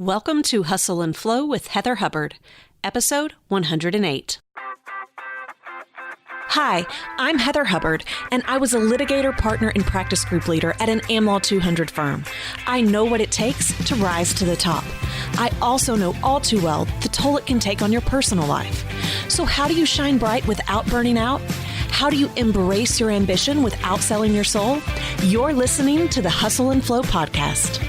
Welcome to Hustle and Flow with Heather Hubbard, episode 108. Hi, I'm Heather Hubbard, and I was a litigator, partner, and practice group leader at an AmLaw 200 firm. I know what it takes to rise to the top. I also know all too well the toll it can take on your personal life. So how do you shine bright without burning out? How do you embrace your ambition without selling your soul? You're listening to the Hustle and Flow podcast.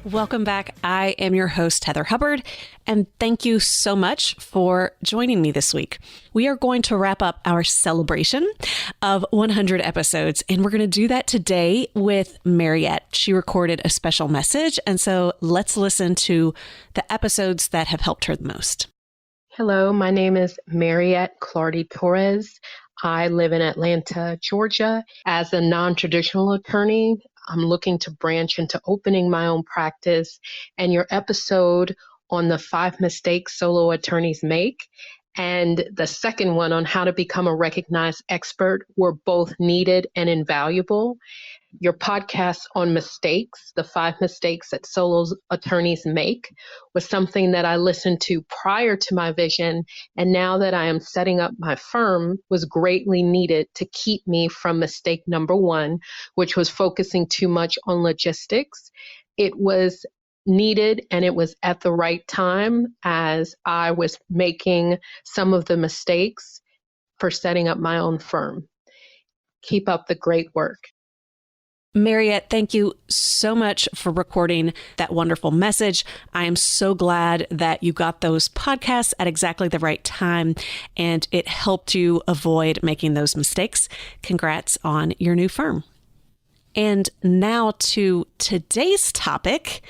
Welcome back. I am your host, Heather Hubbard, and thank you so much for joining me this week. We are going to wrap up our celebration of 100 episodes, and we're going to do that today with Mariette. She recorded a special message, and so let's listen to the episodes that have helped her the most. Hello, my name is Mariette Clardy Torres. I live in Atlanta, Georgia. As a non-traditional attorney, I'm looking to branch into opening my own practice, and your episode on the 5 mistakes solo attorneys make and the second one on how to become a recognized expert were both needed and invaluable. Your podcast on mistakes, the 5 mistakes that solo attorneys make, was something that I listened to prior to my vision, and now that I am setting up my firm was greatly needed to keep me from mistake number 1, which was focusing too much on logistics. It was needed and it was at the right time as I was making some of the mistakes for setting up my own firm. Keep up the great work. Mariette, thank you so much for recording that wonderful message. I am so glad that you got those podcasts at exactly the right time and it helped you avoid making those mistakes. Congrats on your new firm. And now to today's topic.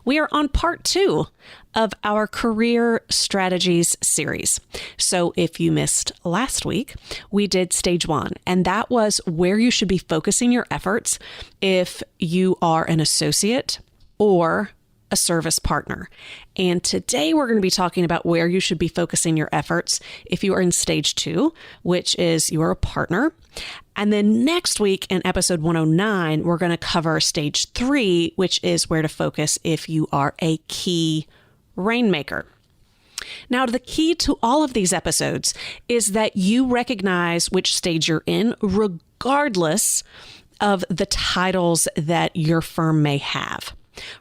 We are on part 2 of our career strategies series. So if you missed last week, we did stage 1, and that was where you should be focusing your efforts if you are an associate or a service partner. And today we're going to be talking about where you should be focusing your efforts if you are in stage 2, which is you are a partner. And then next week in episode 109, we're going to cover stage 3, which is where to focus if you are a key rainmaker. Now, the key to all of these episodes is that you recognize which stage you're in, regardless of the titles that your firm may have.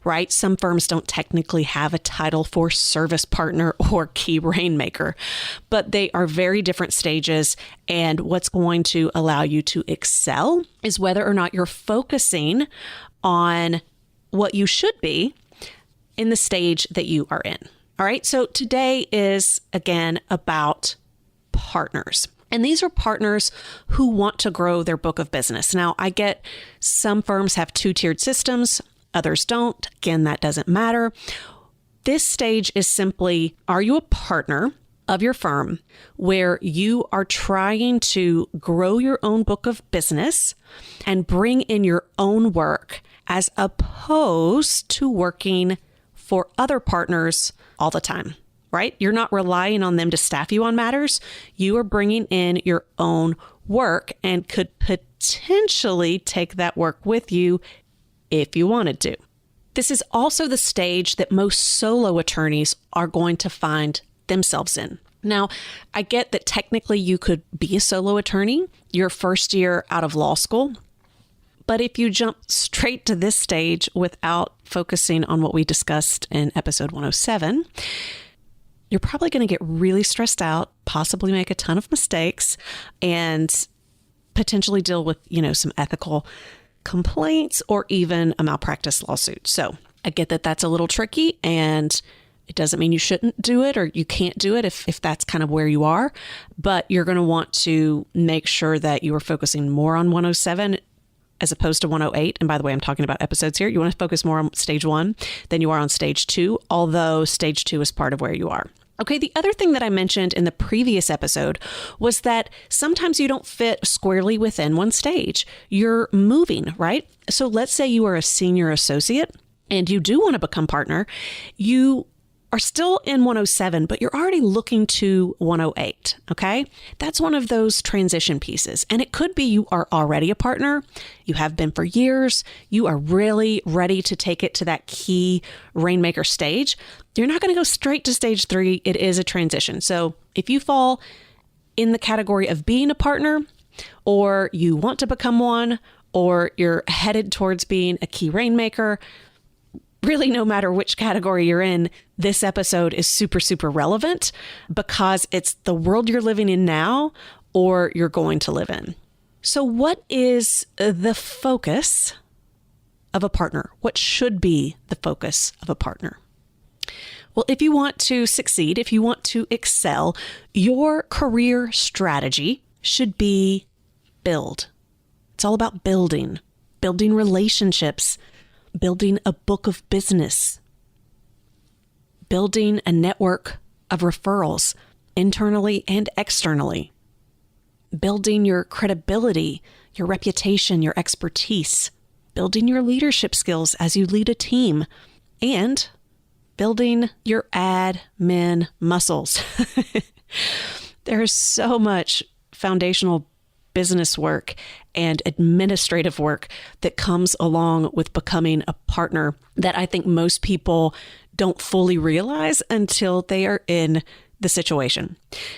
Right? Some firms don't technically have a title for service partner or key rainmaker, but they are very different stages. And what's going to allow you to excel is whether or not you're focusing on what you should be in the stage that you are in. All right. So today is again about partners. And these are partners who want to grow their book of business. Now, I get some firms have 2-tiered systems. Others don't. Again, that doesn't matter. This stage is simply, are you a partner of your firm where you are trying to grow your own book of business and bring in your own work as opposed to working for other partners all the time, right? You're not relying on them to staff you on matters. You are bringing in your own work and could potentially take that work with you if you wanted to. This is also the stage that most solo attorneys are going to find themselves in. Now, I get that technically you could be a solo attorney your first year out of law school, but if you jump straight to this stage without focusing on what we discussed in episode 107, you're probably going to get really stressed out, possibly make a ton of mistakes, and potentially deal with, some ethical complaints or even a malpractice lawsuit. So I get that that's a little tricky, and it doesn't mean you shouldn't do it or you can't do it if that's kind of where you are, but you're going to want to make sure that you are focusing more on 107 as opposed to 108. And by the way, I'm talking about episodes here. You want to focus more on stage 1 than you are on stage 2, although stage 2 is part of where you are. Okay, the other thing that I mentioned in the previous episode was that sometimes you don't fit squarely within one stage. You're moving, right? So let's say you are a senior associate and you do want to become partner. You are still in 107, but you're already looking to 108, okay? That's one of those transition pieces. And it could be you are already a partner, you have been for years, you are really ready to take it to that key Rainmaker stage. You're not going to go straight to stage 3. It is a transition. So if you fall in the category of being a partner, or you want to become one, or you're headed towards being a key Rainmaker, really, no matter which category you're in, this episode is super, super relevant because it's the world you're living in now or you're going to live in. So what is the focus of a partner? What should be the focus of a partner? Well, if you want to succeed, if you want to excel, your career strategy should be build. It's all about building relationships, building a book of business, building a network of referrals internally and externally, building your credibility, your reputation, your expertise, building your leadership skills as you lead a team, and building your admin muscles. There's so much foundational business work and administrative work that comes along with becoming a partner that I think most people don't fully realize until they are in the situation.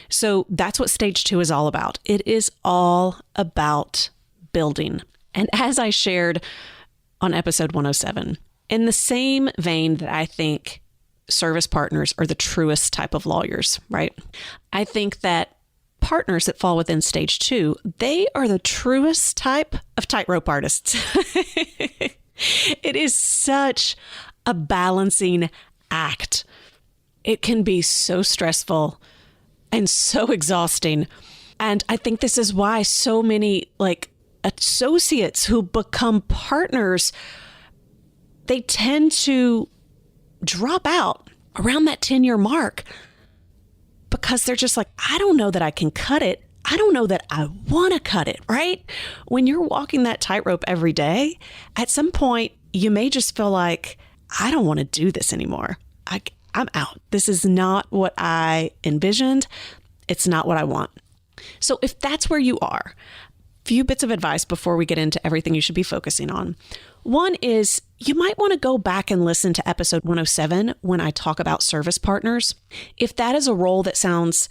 So that's what stage 2 is all about. It is all about building. And as I shared on episode 107, in the same vein that I think service partners are the truest type of lawyers, right? I think that partners that fall within stage 2, they are the truest type of tightrope artists. It is such a balancing act. It can be so stressful and so exhausting. And I think this is why so many associates who become partners, they tend to drop out around that 10-year mark because they're just like, I don't know that I can cut it. I don't know that I want to cut it, right? When you're walking that tightrope every day, at some point, you may just feel like, I don't want to do this anymore. I'm out. This is not what I envisioned. It's not what I want. So if that's where you are, few bits of advice before we get into everything you should be focusing on. One is you might want to go back and listen to episode 107 when I talk about service partners. If that is a role that sounds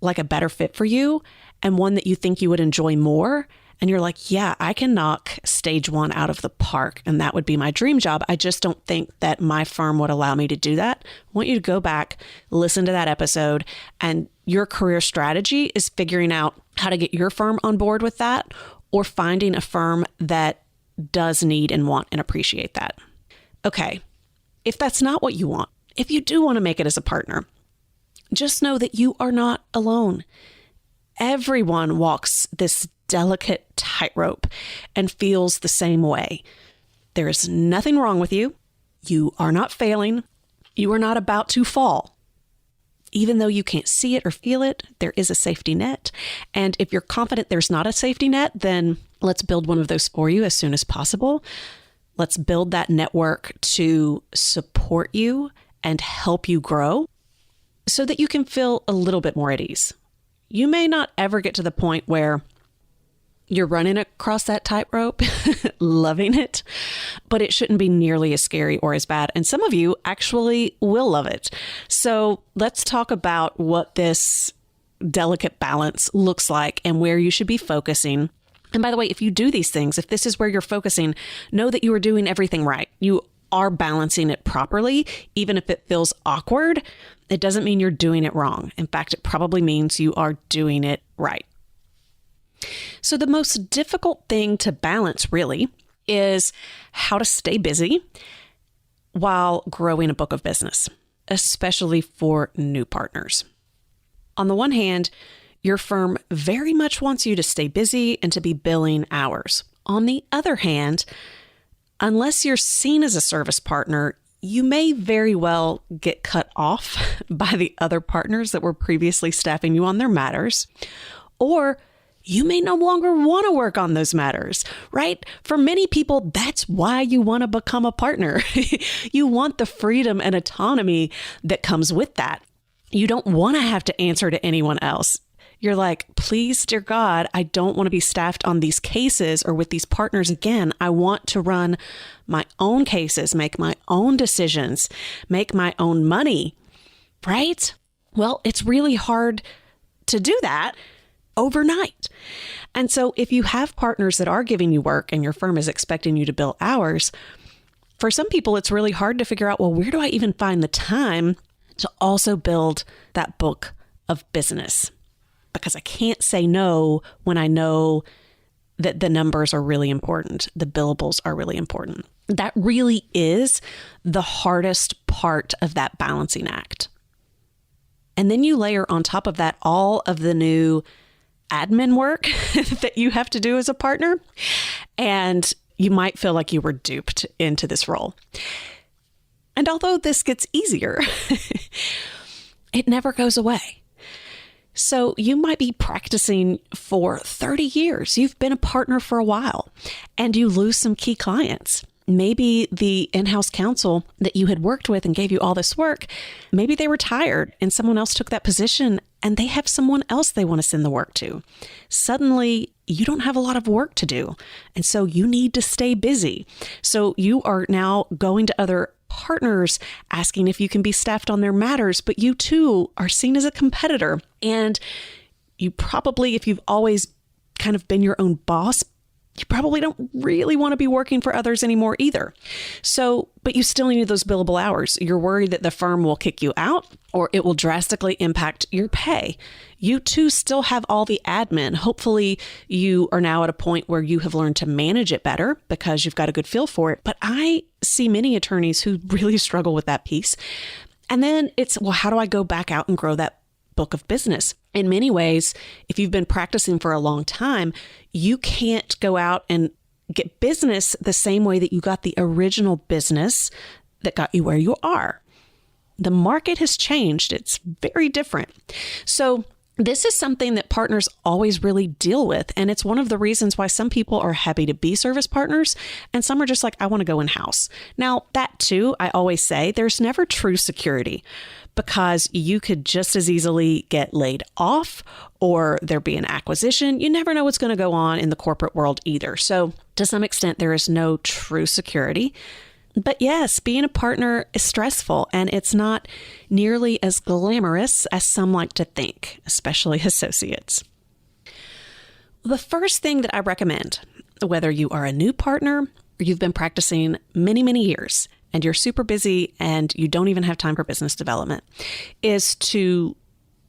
like a better fit for you and one that you think you would enjoy more, and you're like, yeah, I can knock stage 1 out of the park and that would be my dream job. I just don't think that my firm would allow me to do that. I want you to go back, listen to that episode, and your career strategy is figuring out how to get your firm on board with that or finding a firm that does need and want and appreciate that. Okay, if that's not what you want, if you do want to make it as a partner, just know that you are not alone. Everyone walks this delicate tightrope and feels the same way. There is nothing wrong with you. You are not failing. You are not about to fall. Even though you can't see it or feel it, there is a safety net. And if you're confident there's not a safety net, then let's build one of those for you as soon as possible. Let's build that network to support you and help you grow so that you can feel a little bit more at ease. You may not ever get to the point where you're running across that tightrope, loving it, but it shouldn't be nearly as scary or as bad. And some of you actually will love it. So let's talk about what this delicate balance looks like and where you should be focusing. And by the way, if you do these things, if this is where you're focusing, know that you are doing everything right. You are balancing it properly. Even if it feels awkward, it doesn't mean you're doing it wrong. In fact, it probably means you are doing it right. So the most difficult thing to balance really is how to stay busy while growing a book of business, especially for new partners. On the one hand, your firm very much wants you to stay busy and to be billing hours. On the other hand, unless you're seen as a service partner, you may very well get cut off by the other partners that were previously staffing you on their matters, or you may no longer want to work on those matters, right? For many people, that's why you want to become a partner. You want the freedom and autonomy that comes with that. You don't want to have to answer to anyone else. You're like, please, dear God, I don't want to be staffed on these cases or with these partners again. I want to run my own cases, make my own decisions, make my own money, right? Well, it's really hard to do that overnight. And so if you have partners that are giving you work and your firm is expecting you to bill hours, for some people, it's really hard to figure out, well, where do I even find the time to also build that book of business? Because I can't say no when I know that the numbers are really important. The billables are really important. That really is the hardest part of that balancing act. And then you layer on top of that all of the new admin work that you have to do as a partner. And you might feel like you were duped into this role. And although this gets easier, it never goes away. So you might be practicing for 30 years. You've been a partner for a while and you lose some key clients. Maybe the in-house counsel that you had worked with and gave you all this work, maybe they retired and someone else took that position and they have someone else they want to send the work to. Suddenly, you don't have a lot of work to do. And so you need to stay busy. So you are now going to other partners asking if you can be staffed on their matters, but you too are seen as a competitor. And you probably, if you've always kind of been your own boss, you probably don't really want to be working for others anymore either. So, but you still need those billable hours. You're worried that the firm will kick you out or it will drastically impact your pay. You too still have all the admin. Hopefully you are now at a point where you have learned to manage it better because you've got a good feel for it. But I see many attorneys who really struggle with that piece. And then it's, well, how do I go back out and grow that book of business? In many ways, if you've been practicing for a long time, you can't go out and get business the same way that you got the original business that got you where you are. The market has changed. It's very different. So this is something that partners always really deal with. And it's one of the reasons why some people are happy to be service partners and some are just like, I want to go in-house. Now, that too, I always say there's never true security because you could just as easily get laid off or there be an acquisition. You never know what's going to go on in the corporate world either. So to some extent, there is no true security. But yes, being a partner is stressful and it's not nearly as glamorous as some like to think, especially associates. The first thing that I recommend, whether you are a new partner or you've been practicing many, many years and you're super busy and you don't even have time for business development, is to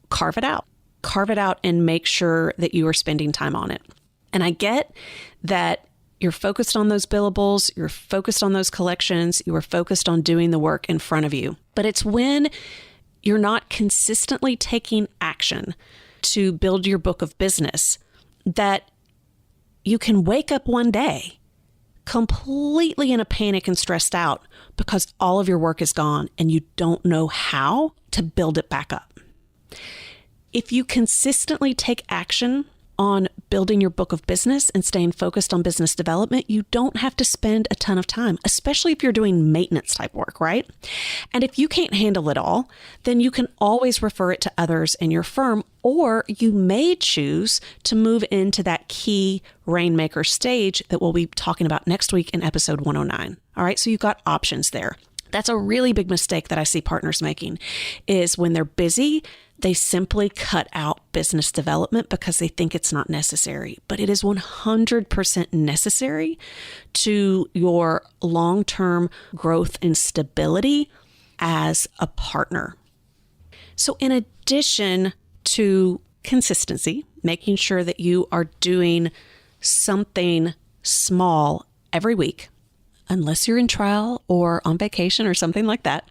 carve it out. Carve it out and make sure that you are spending time on it. And I get that you're focused on those billables, you're focused on those collections, you are focused on doing the work in front of you. But it's when you're not consistently taking action to build your book of business that you can wake up one day completely in a panic and stressed out because all of your work is gone and you don't know how to build it back up. If you consistently take action on building your book of business and staying focused on business development, you don't have to spend a ton of time, especially if you're doing maintenance type work, right? And if you can't handle it all, then you can always refer it to others in your firm, or you may choose to move into that key rainmaker stage that we'll be talking about next week in episode 109. All right, so you've got options there. That's a really big mistake that I see partners making is when they're busy, they simply cut out business development because they think it's not necessary. But it is 100% necessary to your long-term growth and stability as a partner. So in addition to consistency, making sure that you are doing something small every week, unless you're in trial or on vacation or something like that,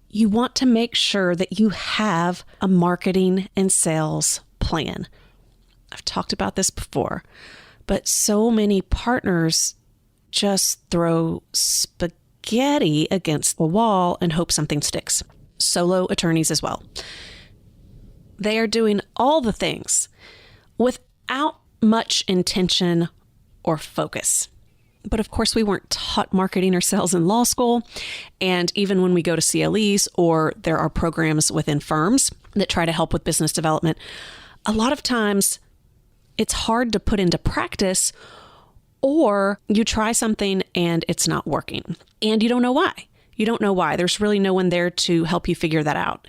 you want to make sure that you have a marketing and sales plan. I've talked about this before, but so many partners just throw spaghetti against the wall and hope something sticks. Solo attorneys as well. They are doing all the things, without much intention or focus. But of course, we weren't taught marketing or sales in law school. And even when we go to CLEs or there are programs within firms that try to help with business development, a lot of times it's hard to put into practice, or you try something and it's not working and you don't know why. You don't know why. There's really no one there to help you figure that out.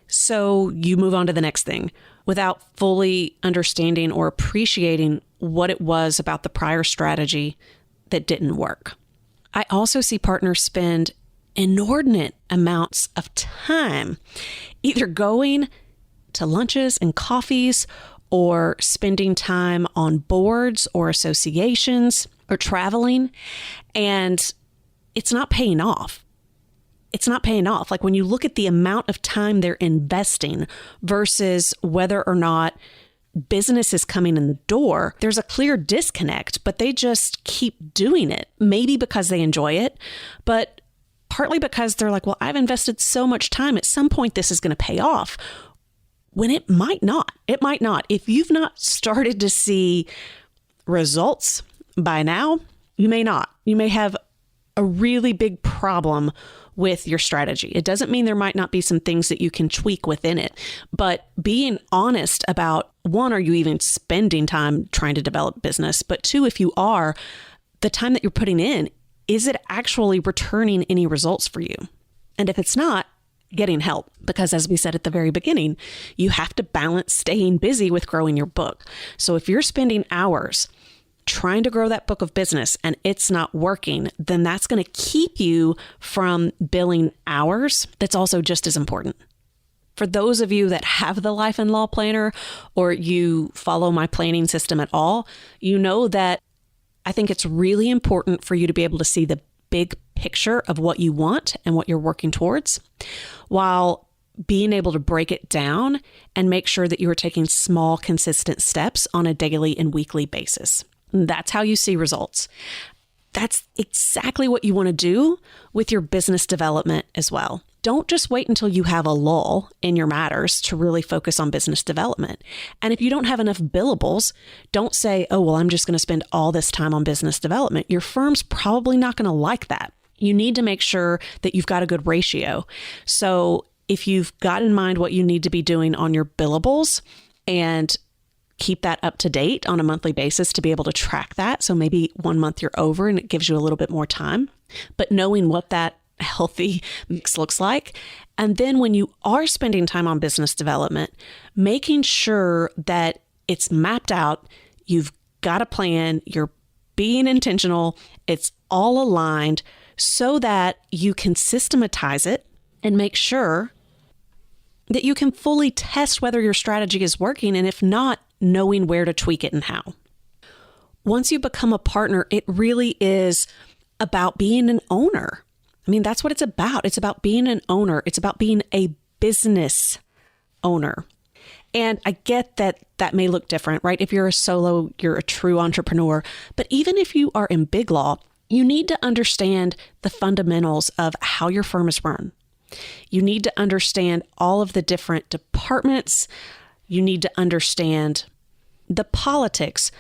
So you move on to the next thing without fully understanding or appreciating what it was about the prior strategy that didn't work. I also see partners spend inordinate amounts of time either going to lunches and coffees or spending time on boards or associations or traveling, and it's not paying off. It's not paying off. Like when you look at the amount of time they're investing versus whether or not business is coming in the door, there's a clear disconnect, but they just keep doing it. Maybe because they enjoy it, but partly because they're like, well, I've invested so much time. At some point, this is going to pay off. When it might not. It might not. If you've not started to see results by now, you may not. You may have a really big problem with your strategy. It doesn't mean there might not be some things that you can tweak within it, but being honest about, one, are you even spending time trying to develop business? But two, if you are, the time that you're putting in, is it actually returning any results for you? And if it's not, getting help. Because as we said at the very beginning, you have to balance staying busy with growing your book. So if you're spending hours trying to grow that book of business and it's not working, then that's going to keep you from billing hours. That's also just as important. For those of you that have the Life and Law Planner or you follow my planning system at all, you know that I think it's really important for you to be able to see the big picture of what you want and what you're working towards, while being able to break it down and make sure that you are taking small, consistent steps on a daily and weekly basis. That's how you see results. That's exactly what you want to do with your business development as well. Don't just wait until you have a lull in your matters to really focus on business development. And if you don't have enough billables, don't say, oh, well, I'm just going to spend all this time on business development. Your firm's probably not going to like that. You need to make sure that you've got a good ratio. So if you've got in mind what you need to be doing on your billables and keep that up to date on a monthly basis to be able to track that. So maybe 1 month you're over and it gives you a little bit more time, but knowing what that healthy mix looks like. And then when you are spending time on business development, making sure that it's mapped out, you've got a plan, you're being intentional, it's all aligned so that you can systematize it and make sure that you can fully test whether your strategy is working. And if not, knowing where to tweak it and how. Once you become a partner, it really is about being an owner. I mean, that's what it's about. It's about being an owner. It's about being a business owner. And I get that that may look different, right? If you're a solo, you're a true entrepreneur. But even if you are in big law, you need to understand the fundamentals of how your firm is run. You need to understand all of the different departments. You need to understand the politics,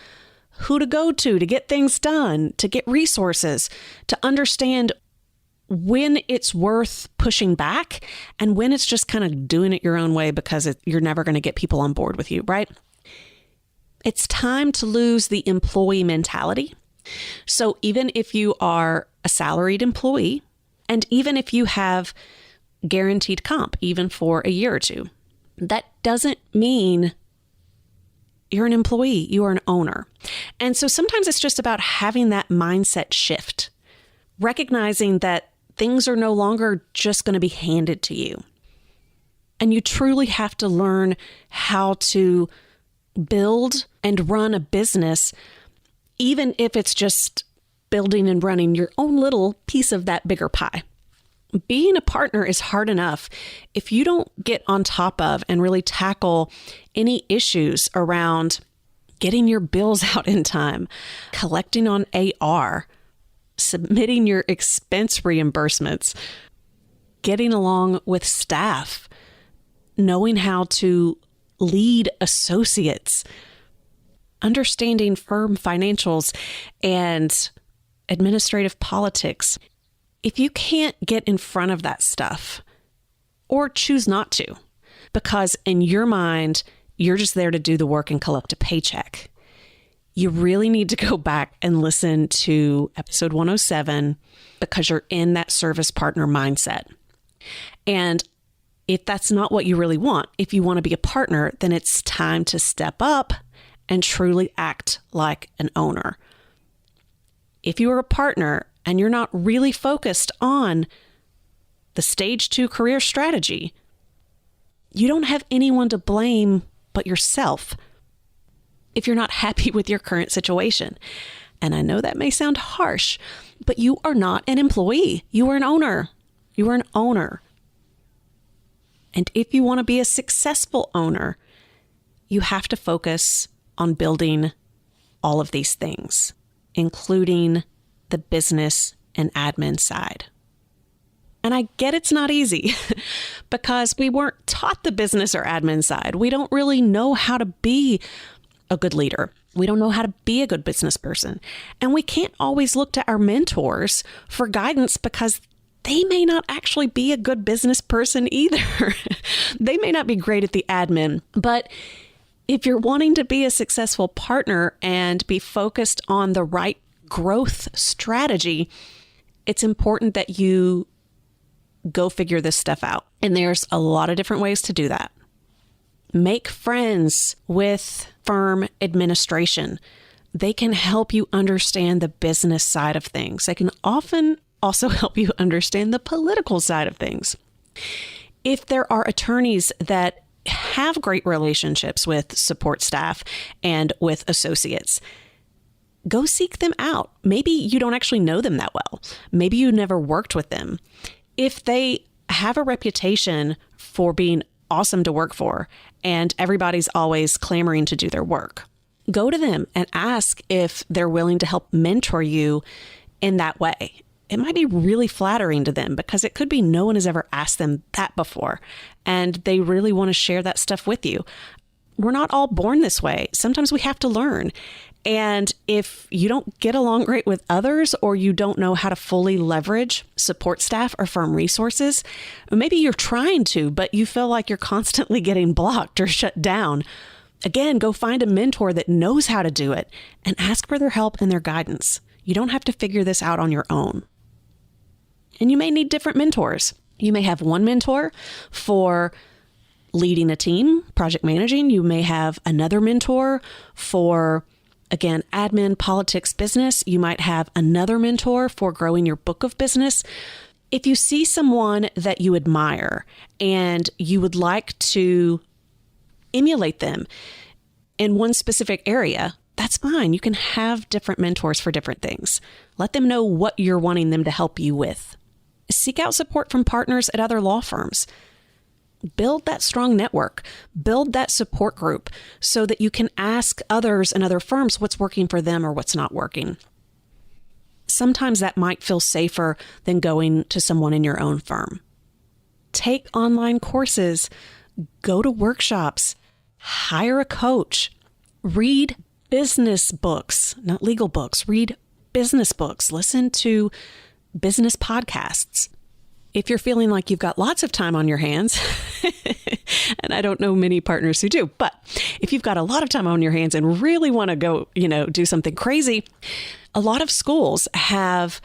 who to go to get things done, to get resources, to understand when it's worth pushing back and when it's just kind of doing it your own way because you're never going to get people on board with you, right? It's time to lose the employee mentality. So even if you are a salaried employee, and even if you have guaranteed comp, even for a year or two, that doesn't mean you're an employee, you are an owner. And so sometimes it's just about having that mindset shift, recognizing that things are no longer just going to be handed to you. And you truly have to learn how to build and run a business, even if it's just building and running your own little piece of that bigger pie. Being a partner is hard enough. If you don't get on top of and really tackle any issues around getting your bills out in time, collecting on AR, submitting your expense reimbursements, getting along with staff, knowing how to lead associates, understanding firm financials and administrative politics. If you can't get in front of that stuff, or choose not to, because in your mind, you're just there to do the work and collect a paycheck, you really need to go back and listen to episode 107 because you're in that service partner mindset. And if that's not what you really want, if you want to be a partner, then it's time to step up and truly act like an owner. If you are a partner and you're not really focused on the stage 2 career strategy, you don't have anyone to blame but yourself if you're not happy with your current situation. And I know that may sound harsh, but you are not an employee. You are an owner. You are an owner. And if you want to be a successful owner, you have to focus on building all of these things, including the business and admin side. And I get it's not easy because we weren't taught the business or admin side. We don't really know how to be a good leader. We don't know how to be a good business person. And we can't always look to our mentors for guidance because they may not actually be a good business person either. They may not be great at the admin, but if you're wanting to be a successful partner and be focused on the right growth strategy, it's important that you go figure this stuff out. And there's a lot of different ways to do that. Make friends with firm administration. They can help you understand the business side of things. They can often also help you understand the political side of things. If there are attorneys that have great relationships with support staff and with associates, go seek them out. Maybe you don't actually know them that well. Maybe you never worked with them. If they have a reputation for being awesome to work for and everybody's always clamoring to do their work, go to them and ask if they're willing to help mentor you in that way. It might be really flattering to them because it could be no one has ever asked them that before, and they really want to share that stuff with you. We're not all born this way. Sometimes we have to learn. And if you don't get along great with others, or you don't know how to fully leverage support staff or firm resources, maybe you're trying to, but you feel like you're constantly getting blocked or shut down. Again, go find a mentor that knows how to do it and ask for their help and their guidance. You don't have to figure this out on your own. And you may need different mentors. You may have one mentor for leading a team, project managing. You may have another mentor for, again, admin, politics, business. You might have another mentor for growing your book of business. If you see someone that you admire and you would like to emulate them in one specific area, that's fine. You can have different mentors for different things. Let them know what you're wanting them to help you with. Seek out support from partners at other law firms. Build that strong network. Build that support group so that you can ask others in other firms what's working for them or what's not working. Sometimes that might feel safer than going to someone in your own firm. Take online courses. Go to workshops. Hire a coach. Read business books, not legal books. Read business books. Listen to business podcasts. If you're feeling like you've got lots of time on your hands, and I don't know many partners who do, but if you've got a lot of time on your hands and really want to go, do something crazy, a lot of schools have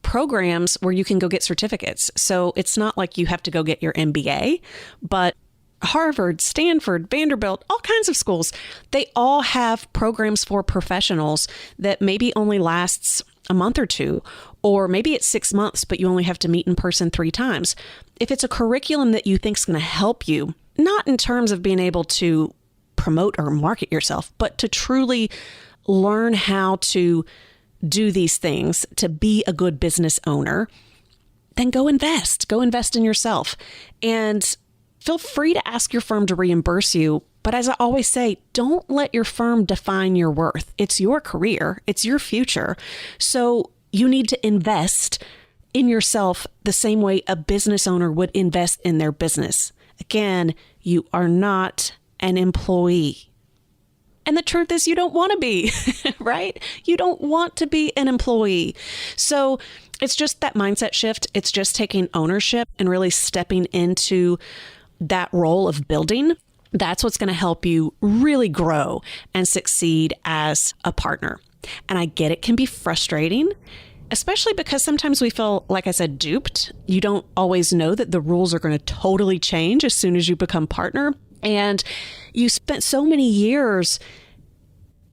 programs where you can go get certificates. So it's not like you have to go get your MBA, but Harvard, Stanford, Vanderbilt, all kinds of schools, they all have programs for professionals that maybe only lasts a month or two, or maybe it's 6 months, but you only have to meet in person 3 times. If it's a curriculum that you think is going to help you, not in terms of being able to promote or market yourself, but to truly learn how to do these things, to be a good business owner, then go invest in yourself. And feel free to ask your firm to reimburse you. But as I always say, don't let your firm define your worth. It's your career. It's your future. So you need to invest in yourself the same way a business owner would invest in their business. Again, you are not an employee. And the truth is you don't want to be, right? You don't want to be an employee. So it's just that mindset shift. It's just taking ownership and really stepping into that role of building. That's what's going to help you really grow and succeed as a partner. And I get it can be frustrating, especially because sometimes we feel, like I said, duped. You don't always know that the rules are going to totally change as soon as you become partner. And you spent so many years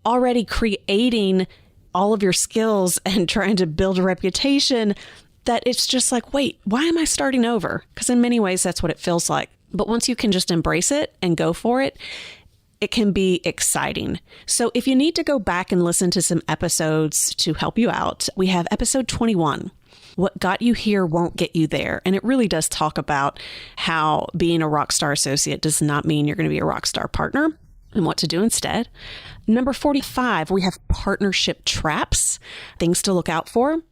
already creating all of your skills and trying to build a reputation that it's just like, wait, why am I starting over? Because in many ways, that's what it feels like. But once you can just embrace it and go for it, it can be exciting. So if you need to go back and listen to some episodes to help you out, we have episode 21. What got you here won't get you there. And it really does talk about how being a rockstar associate does not mean you're going to be a rockstar partner and what to do instead. Number 45, we have partnership traps, things to look out for.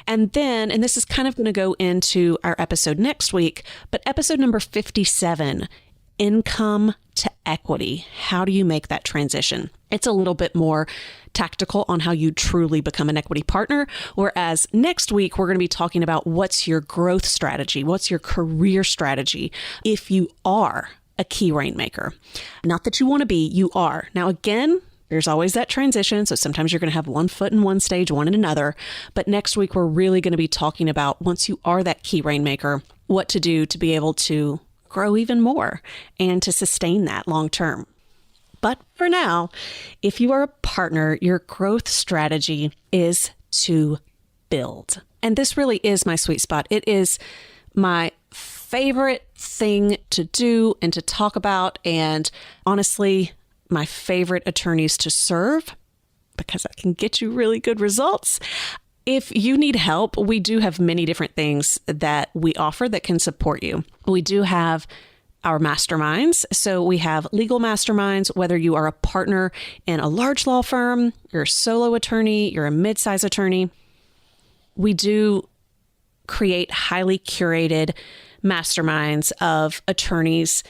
And then, and this is kind of going to go into our episode next week, but episode number 57, income to equity. How do you make that transition? It's a little bit more tactical on how you truly become an equity partner. Whereas next week, we're going to be talking about what's your growth strategy? What's your career strategy if you are a key rainmaker? Not that you want to be, you are. Now, again, there's always that transition. So sometimes you're going to have one foot in one stage, one in another. But next week, we're really going to be talking about once you are that key rainmaker, what to do to be able to grow even more and to sustain that long term. But for now, if you are a partner, your growth strategy is to build. And this really is my sweet spot. It is my favorite thing to do and to talk about. And honestly, my favorite attorneys to serve because I can get you really good results. If you need help, we do have many different things that we offer that can support you. We do have our masterminds. So we have legal masterminds, whether you are a partner in a large law firm, you're a solo attorney, you're a mid-size attorney. We do create highly curated masterminds of attorneys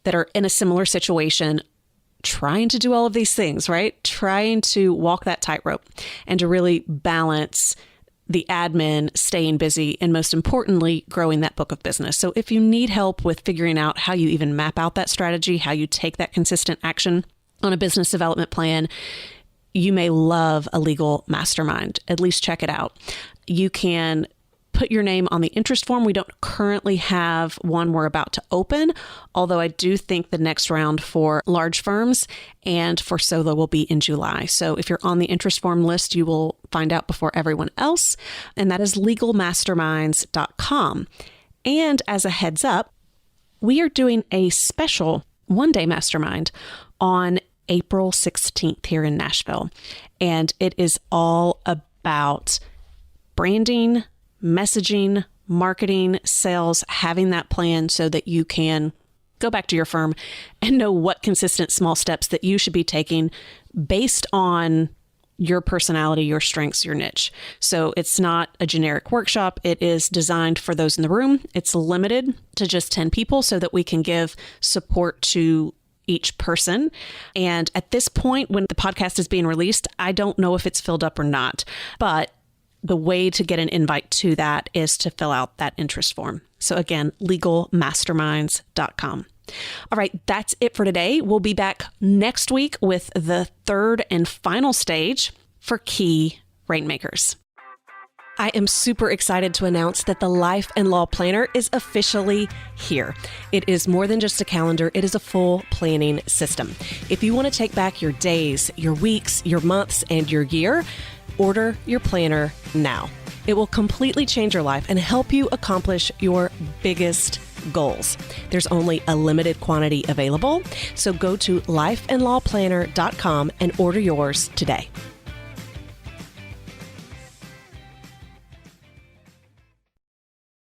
that are in a similar situation, trying to do all of these things, right? Trying to walk that tightrope and to really balance the admin, staying busy, and most importantly, growing that book of business. So if you need help with figuring out how you even map out that strategy, how you take that consistent action on a business development plan, you may love a legal mastermind. At least check it out. You can put your name on the interest form. We don't currently have one we're about to open, although I do think the next round for large firms and for solo will be in July. So if you're on the interest form list, you will find out before everyone else. And that is legalmasterminds.com. And as a heads up, we are doing a special one-day mastermind on April 16th here in Nashville. And it is all about branding, messaging, marketing, sales, having that plan so that you can go back to your firm and know what consistent small steps that you should be taking based on your personality, your strengths, your niche. So it's not a generic workshop. It is designed for those in the room. It's limited to just 10 people so that we can give support to each person. And at this point, when the podcast is being released, I don't know if it's filled up or not, but the way to get an invite to that is to fill out that interest form. So again, legalmasterminds.com. All right, that's it for today. We'll be back next week with the third and final stage for key rainmakers. I am super excited to announce that the Life and Law Planner is officially here. It is more than just a calendar. It is a full planning system. If you want to take back your days, your weeks, your months, and your year, order your planner now. It will completely change your life and help you accomplish your biggest goals. There's only a limited quantity available, so go to lifeandlawplanner.com and order yours today.